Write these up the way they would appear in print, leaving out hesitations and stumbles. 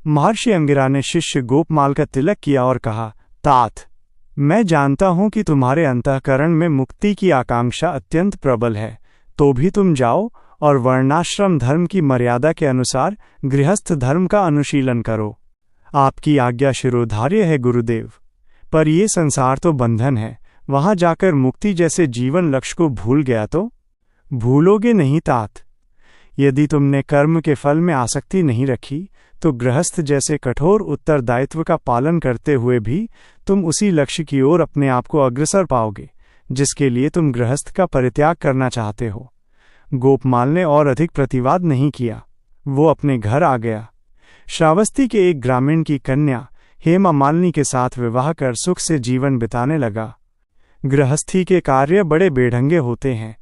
महर्षि अंगिरा ने शिष्य गोपमाल का तिलक किया और कहा, तात, मैं जानता हूं कि तुम्हारे अंतःकरण में मुक्ति की आकांक्षा अत्यंत प्रबल है, तो भी तुम जाओ और वर्णाश्रम धर्म की मर्यादा के अनुसार गृहस्थ धर्म का अनुशीलन करो। आपकी आज्ञा शिरोधार्य है गुरुदेव, पर ये संसार तो बंधन है, वहां जाकर मुक्ति जैसे जीवन लक्ष्य को भूल गया तो? भूलोगे नहीं तात। यदि तुमने कर्म के फल में आसक्ति नहीं रखी तो गृहस्थ जैसे कठोर उत्तरदायित्व का पालन करते हुए भी तुम उसी लक्ष्य की ओर अपने आप को अग्रसर पाओगे जिसके लिए तुम गृहस्थ का परित्याग करना चाहते हो। गोपमाल ने और अधिक प्रतिवाद नहीं किया। वो अपने घर आ गया। श्रावस्ती के एक ग्रामीण की कन्या हेमा मालिनी के साथ विवाह कर सुख से जीवन बिताने लगा। गृहस्थी के कार्य बड़े बेढंगे होते हैं।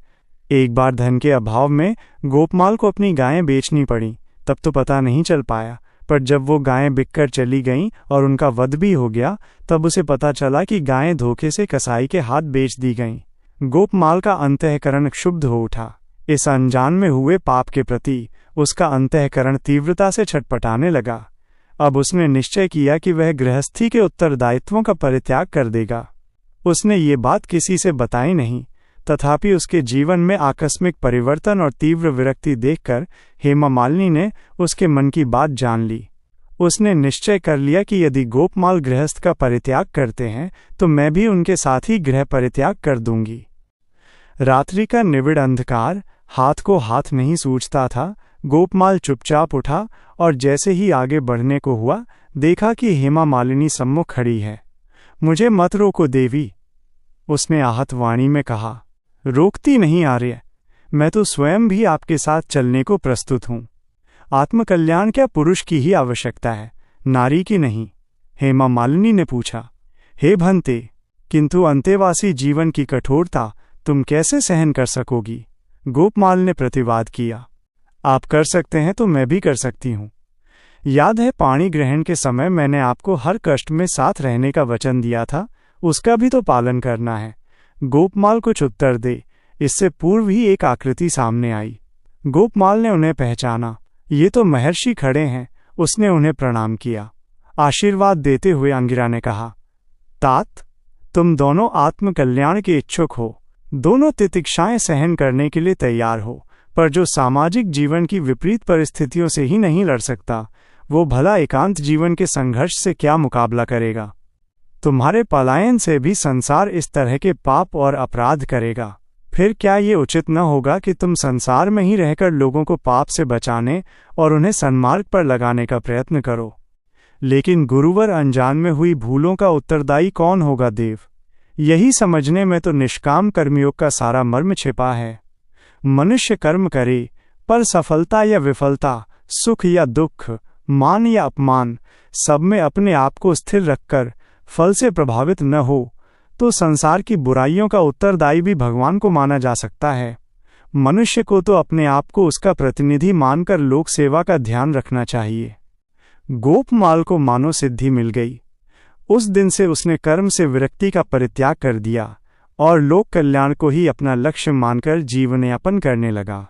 एक बार धन के अभाव में गोपमाल को अपनी गायें बेचनी पड़ी। तब तो पता नहीं चल पाया, पर जब वो गायें बिककर चली गईं और उनका वध भी हो गया, तब उसे पता चला कि गायें धोखे से कसाई के हाथ बेच दी गईं। गोपमाल का अंतःकरण क्षुब्ध हो उठा। इस अनजान में हुए पाप के प्रति उसका अंतःकरण तीव्रता से छटपटाने लगा। अब उसने निश्चय किया कि वह गृहस्थी के उत्तरदायित्वों का परित्याग कर देगा। उसने ये बात किसी से बताई नहीं, तथापि उसके जीवन में आकस्मिक परिवर्तन और तीव्र विरक्ति देखकर हेमा मालिनी ने उसके मन की बात जान ली। उसने निश्चय कर लिया कि यदि गोपमाल गृहस्थ का परित्याग करते हैं तो मैं भी उनके साथ ही गृह परित्याग कर दूंगी। रात्रि का निविड़ अंधकार हाथ को हाथ नहीं सूझता था। गोपमाल चुपचाप उठा और जैसे ही आगे बढ़ने को हुआ, देखा कि हेमा मालिनी सम्मुख खड़ी है। मुझे मत रोको देवी, उसने आहत वाणी में कहा। रोकती नहीं आर्य, मैं तो स्वयं भी आपके साथ चलने को प्रस्तुत हूं। आत्मकल्याण क्या पुरुष की ही आवश्यकता है, नारी की नहीं? हेमा मालिनी ने पूछा। हे भंते, किंतु अंतेवासी जीवन की कठोरता तुम कैसे सहन कर सकोगी? गोपमाल ने प्रतिवाद किया। आप कर सकते हैं तो मैं भी कर सकती हूं। याद है पाणी ग्रहण के समय मैंने आपको हर कष्ट में साथ रहने का वचन दिया था, उसका भी तो पालन करना है। गोपमाल कुछ उत्तर दे, इससे पूर्व ही एक आकृति सामने आई। गोपमाल ने उन्हें पहचाना। ये तो महर्षि खड़े हैं। उसने उन्हें प्रणाम किया। आशीर्वाद देते हुए अंगिरा ने कहा, तात, तुम दोनों आत्मकल्याण के इच्छुक हो, दोनों तितिक्षाएं सहन करने के लिए तैयार हो, पर जो सामाजिक जीवन की विपरीत परिस्थितियों से ही नहीं लड़ सकता, वो भला एकांत जीवन के संघर्ष से क्या मुकाबला करेगा? तुम्हारे पलायन से भी संसार इस तरह के पाप और अपराध करेगा। फिर क्या ये उचित न होगा कि तुम संसार में ही रहकर लोगों को पाप से बचाने और उन्हें सन्मार्ग पर लगाने का प्रयत्न करो? लेकिन गुरुवर अनजान में हुई भूलों का उत्तरदायी कौन होगा देव? यही समझने में तो निष्काम कर्मयोग का सारा मर्म छिपा है। मनुष्य कर्म करे, पर सफलता या विफलता, सुख या दुख, मान या अपमान, सब में अपने आप को स्थिर रखकर फल से प्रभावित न हो तो संसार की बुराइयों का उत्तरदायी भी भगवान को माना जा सकता है। मनुष्य को तो अपने आप को उसका प्रतिनिधि मानकर लोक सेवा का ध्यान रखना चाहिए। गोपमाल को मानो सिद्धि मिल गई। उस दिन से उसने कर्म से विरक्ति का परित्याग कर दिया और लोक कल्याण को ही अपना लक्ष्य मानकर जीवन यापन करने लगा।